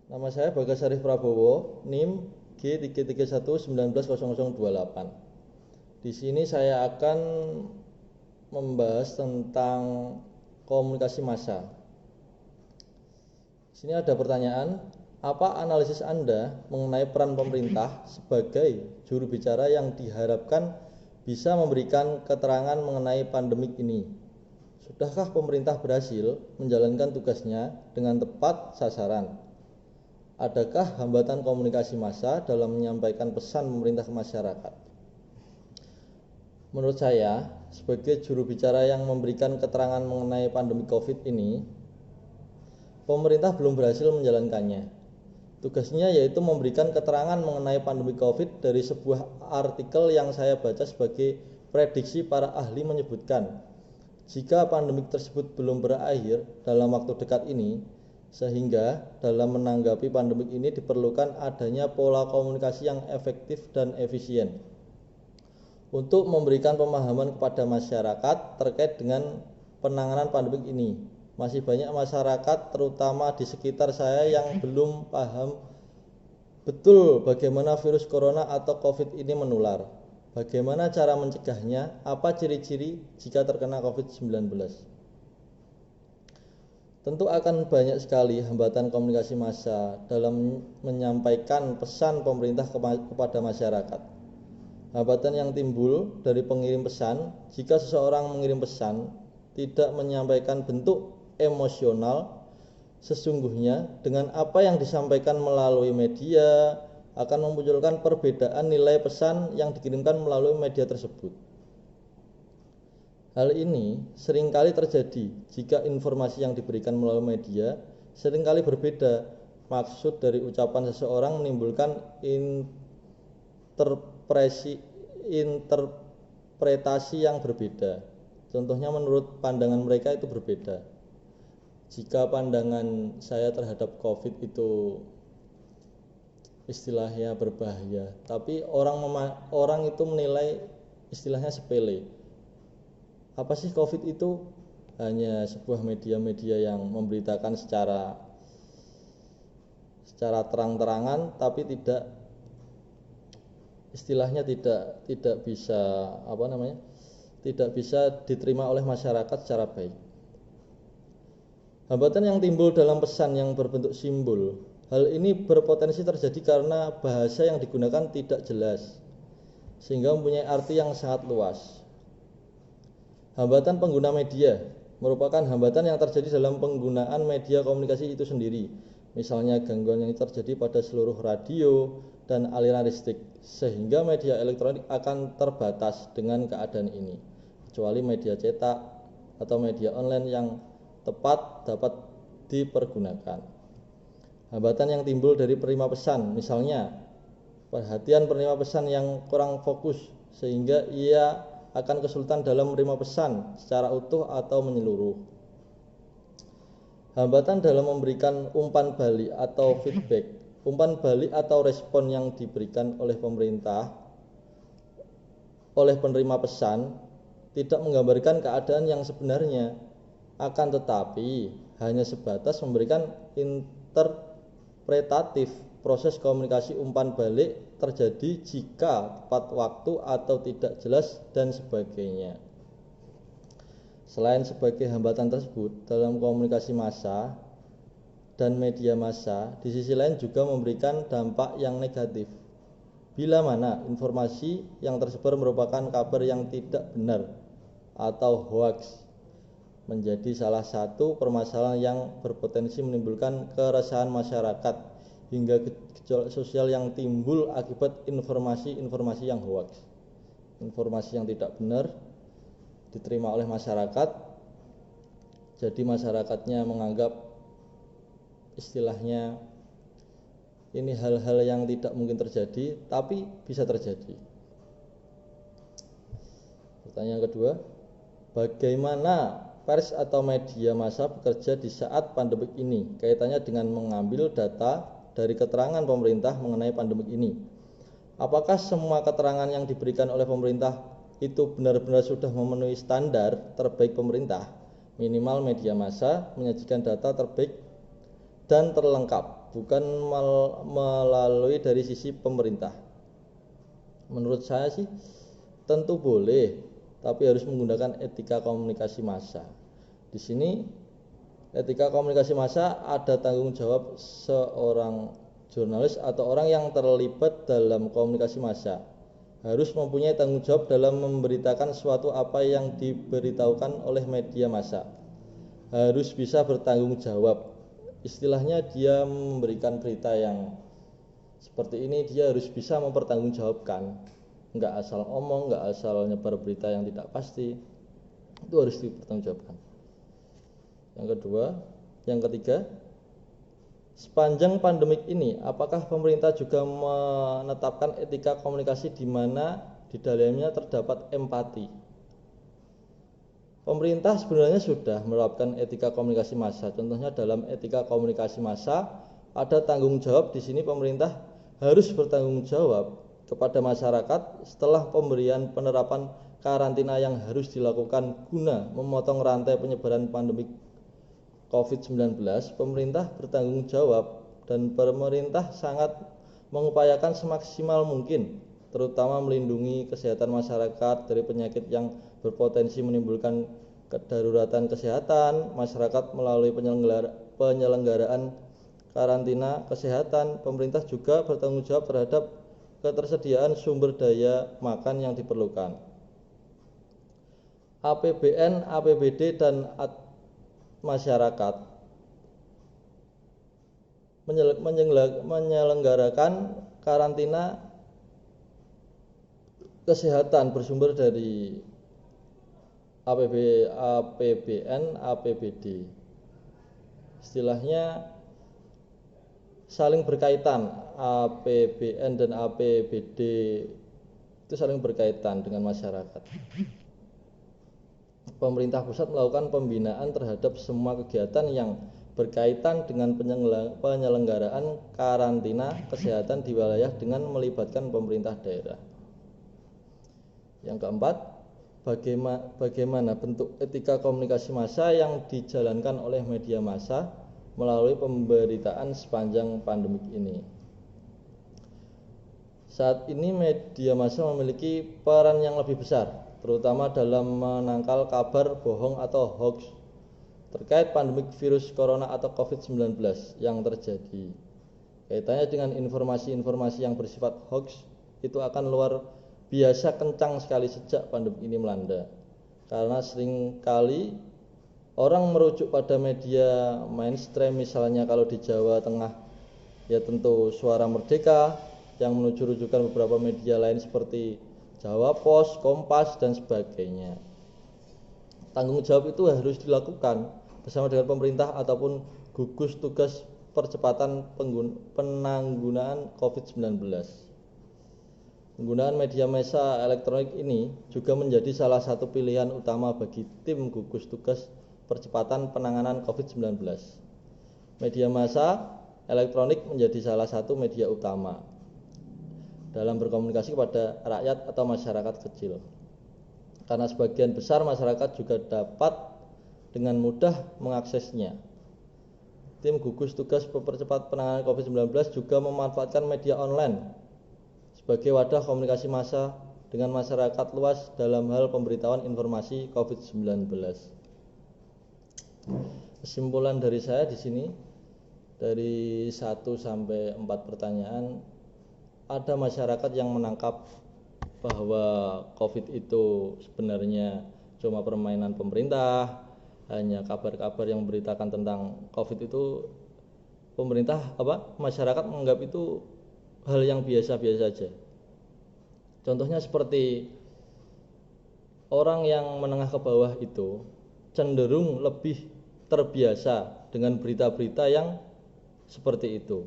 Nama saya Bagas Arif Prabowo, NIM G331190028. Di sini saya akan membahas tentang komunikasi massa. Di sini ada pertanyaan, apa analisis Anda mengenai peran pemerintah sebagai juru bicara yang diharapkan bisa memberikan keterangan mengenai pandemik ini? Sudahkah pemerintah berhasil menjalankan tugasnya dengan tepat sasaran? Adakah hambatan komunikasi massa dalam menyampaikan pesan pemerintah ke masyarakat? Menurut saya, sebagai juru bicara yang memberikan keterangan mengenai pandemi COVID ini, pemerintah belum berhasil menjalankannya. Tugasnya yaitu memberikan keterangan mengenai pandemi COVID dari sebuah artikel yang saya baca sebagai prediksi para ahli menyebutkan, jika pandemik tersebut belum berakhir dalam waktu dekat ini, sehingga dalam menanggapi pandemik ini diperlukan adanya pola komunikasi yang efektif dan efisien untuk memberikan pemahaman kepada masyarakat terkait dengan penanganan pandemik ini. Masih banyak masyarakat terutama di sekitar saya yang belum paham betul bagaimana virus corona atau COVID ini menular, bagaimana cara mencegahnya, apa ciri-ciri jika terkena COVID-19. Tentu akan banyak sekali hambatan komunikasi massa dalam menyampaikan pesan pemerintah kepada masyarakat. Hambatan yang timbul dari pengirim pesan, jika seseorang mengirim pesan tidak menyampaikan bentuk emosional sesungguhnya dengan apa yang disampaikan melalui media, akan memunculkan perbedaan nilai pesan yang dikirimkan melalui media tersebut. Hal ini seringkali terjadi jika informasi yang diberikan melalui media seringkali berbeda. Maksud dari ucapan seseorang menimbulkan interpretasi yang berbeda. Contohnya menurut pandangan mereka itu berbeda. Jika pandangan saya terhadap COVID itu istilahnya berbahaya, tapi orang itu menilai istilahnya sepele. Apa sih COVID itu? Hanya sebuah media-media yang memberitakan secara terang-terangan, tapi istilahnya tidak bisa tidak bisa diterima oleh masyarakat secara baik. Hambatan yang timbul dalam pesan yang berbentuk simbol, hal ini berpotensi terjadi karena bahasa yang digunakan tidak jelas sehingga mempunyai arti yang sangat luas. Hambatan pengguna media merupakan hambatan yang terjadi dalam penggunaan media komunikasi itu sendiri. Misalnya gangguan yang terjadi pada seluruh radio dan aliran listrik, sehingga media elektronik akan terbatas dengan keadaan ini, kecuali media cetak atau media online yang tepat dapat dipergunakan. Hambatan yang timbul dari penerima pesan, misalnya perhatian penerima pesan yang kurang fokus sehingga ia akan kesulitan dalam menerima pesan secara utuh atau menyeluruh. Hambatan dalam memberikan umpan balik atau feedback. Umpan balik atau respon yang diberikan oleh pemerintah oleh penerima pesan tidak menggambarkan keadaan yang sebenarnya, akan tetapi hanya sebatas memberikan interpretatif. Proses komunikasi umpan balik terjadi jika tepat waktu atau tidak jelas dan sebagainya. Selain sebagai hambatan tersebut dalam komunikasi massa dan media massa, di sisi lain juga memberikan dampak yang negatif. Bila mana informasi yang tersebar merupakan kabar yang tidak benar atau hoax, menjadi salah satu permasalahan yang berpotensi menimbulkan keresahan masyarakat hingga gejolak sosial yang timbul akibat informasi yang hoax. Informasi yang tidak benar diterima oleh masyarakat, jadi masyarakatnya menganggap istilahnya ini hal-hal yang tidak mungkin terjadi, tapi bisa terjadi. Pertanyaan kedua, bagaimana pers atau media massa bekerja di saat pandemik ini? Kaitannya dengan mengambil data dari keterangan pemerintah mengenai pandemik ini. Apakah semua keterangan yang diberikan oleh pemerintah itu benar-benar sudah memenuhi standar terbaik pemerintah? Minimal media massa menyajikan data terbaik dan terlengkap bukan melalui dari sisi pemerintah. Menurut saya sih tentu boleh, tapi harus menggunakan etika komunikasi massa. Di sini etika komunikasi massa ada tanggung jawab seorang jurnalis atau orang yang terlibat dalam komunikasi massa. Harus mempunyai tanggung jawab dalam memberitakan suatu apa yang diberitahukan oleh media massa. Harus bisa bertanggung jawab. Istilahnya dia memberikan berita yang seperti ini, dia harus bisa mempertanggungjawabkan. Nggak asal omong, nggak asal nyebar berita yang tidak pasti. Itu harus dipertanggungjawabkan. Yang ketiga, sepanjang pandemik ini, apakah pemerintah juga menetapkan etika komunikasi di mana di dalamnya terdapat empati? Pemerintah sebenarnya sudah menerapkan etika komunikasi massa. Contohnya dalam etika komunikasi massa ada tanggung jawab. Di sini pemerintah harus bertanggung jawab kepada masyarakat setelah pemberian penerapan karantina yang harus dilakukan guna memotong rantai penyebaran pandemi COVID-19. Pemerintah bertanggung jawab dan pemerintah sangat mengupayakan semaksimal mungkin, terutama melindungi kesehatan masyarakat dari penyakit yang berpotensi menimbulkan kedaruratan kesehatan masyarakat melalui penyelenggaraan karantina kesehatan. Pemerintah juga bertanggung jawab terhadap ketersediaan sumber daya makan yang diperlukan. APBN, APBD, dan masyarakat menyelenggarakan karantina kesehatan bersumber dari APBN, APBD. Istilahnya saling berkaitan. APBN dan APBD itu saling berkaitan dengan masyarakat. Pemerintah pusat melakukan pembinaan terhadap semua kegiatan yang berkaitan dengan penyelenggaraan karantina kesehatan di wilayah dengan melibatkan pemerintah daerah. Yang keempat, bagaimana bentuk etika komunikasi massa yang dijalankan oleh media massa melalui pemberitaan sepanjang pandemik ini. Saat ini media massa memiliki peran yang lebih besar, terutama dalam menangkal kabar bohong atau hoax terkait pandemik virus corona atau COVID-19 yang terjadi. Kaitannya dengan informasi-informasi yang bersifat hoax itu akan luar biasa kencang sekali sejak pandemi ini melanda. Karena seringkali orang merujuk pada media mainstream, misalnya kalau di Jawa Tengah ya tentu Suara Merdeka, yang menuju rujukan beberapa media lain seperti Jawa Pos, Kompas, dan sebagainya. Tanggung jawab itu harus dilakukan bersama dengan pemerintah ataupun gugus tugas percepatan penanggulangan COVID-19. Penggunaan media massa elektronik ini juga menjadi salah satu pilihan utama bagi tim gugus tugas percepatan penanganan COVID-19. Media massa elektronik menjadi salah satu media utama dalam berkomunikasi kepada rakyat atau masyarakat kecil. Karena sebagian besar masyarakat juga dapat dengan mudah mengaksesnya. Tim gugus tugas percepat penanganan COVID-19 juga memanfaatkan media online sebagai wadah komunikasi massa dengan masyarakat luas dalam hal pemberitahuan informasi COVID-19. Kesimpulan dari saya di sini, dari 1 sampai 4 pertanyaan, ada masyarakat yang menangkap bahwa COVID itu sebenarnya cuma permainan pemerintah, hanya kabar-kabar yang memberitakan tentang COVID itu masyarakat menganggap itu hal yang biasa-biasa saja. Contohnya seperti orang yang menengah ke bawah itu cenderung lebih terbiasa dengan berita-berita yang seperti itu.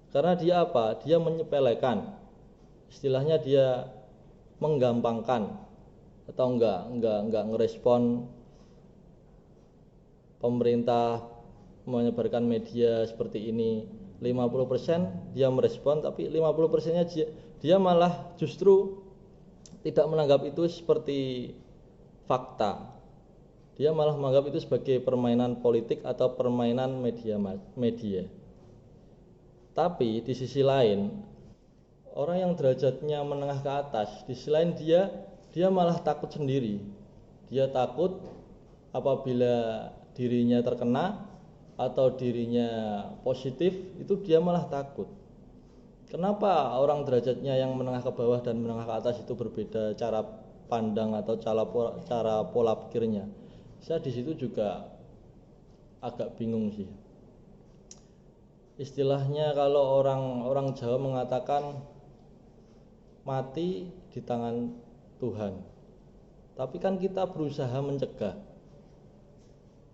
Karena dia Dia menyepelekan. Istilahnya dia menggampangkan atau enggak ngerespon pemerintah menyebarkan media seperti ini. 50% dia merespon, tapi 50%-nya dia malah justru tidak menganggap itu seperti fakta. Dia malah menganggap itu sebagai permainan politik atau permainan media. Tapi di sisi lain, orang yang derajatnya menengah ke atas, di sisi lain dia malah takut sendiri. Dia takut apabila dirinya terkena atau dirinya positif, itu dia malah takut. Kenapa orang derajatnya yang menengah ke bawah dan menengah ke atas itu berbeda cara pandang atau cara pola pikirnya? Saya di situ juga agak bingung sih. Istilahnya kalau orang Jawa mengatakan mati di tangan Tuhan. Tapi kan kita berusaha mencegah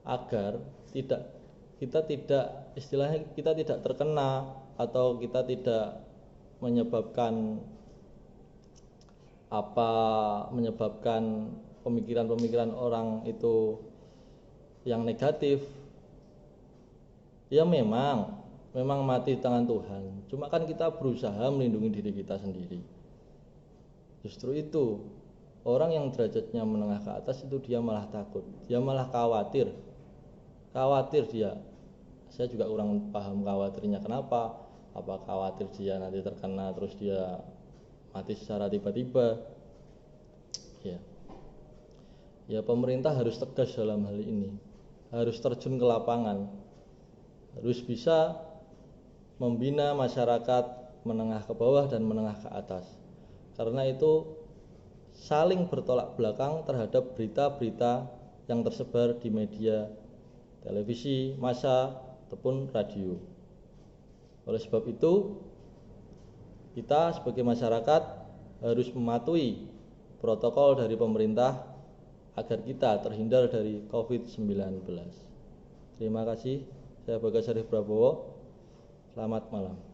agar kita tidak terkena atau kita tidak menyebabkan pemikiran-pemikiran orang itu yang negatif. Ya memang mati di tangan Tuhan. Cuma kan kita berusaha melindungi diri kita sendiri. Justru itu, orang yang derajatnya menengah ke atas itu dia malah takut, dia malah khawatir dia. Saya juga kurang paham khawatirnya kenapa. Apa khawatir dia nanti terkena terus dia mati secara tiba-tiba? Ya pemerintah harus tegas dalam hal ini, harus terjun ke lapangan, harus bisa membina masyarakat menengah ke bawah dan menengah ke atas. Karena itu saling bertolak belakang terhadap berita-berita yang tersebar di media, televisi, massa, ataupun radio. Oleh sebab itu, kita sebagai masyarakat harus mematuhi protokol dari pemerintah agar kita terhindar dari COVID-19. Terima kasih. Saya Bagas Syarif Prabowo. Selamat malam.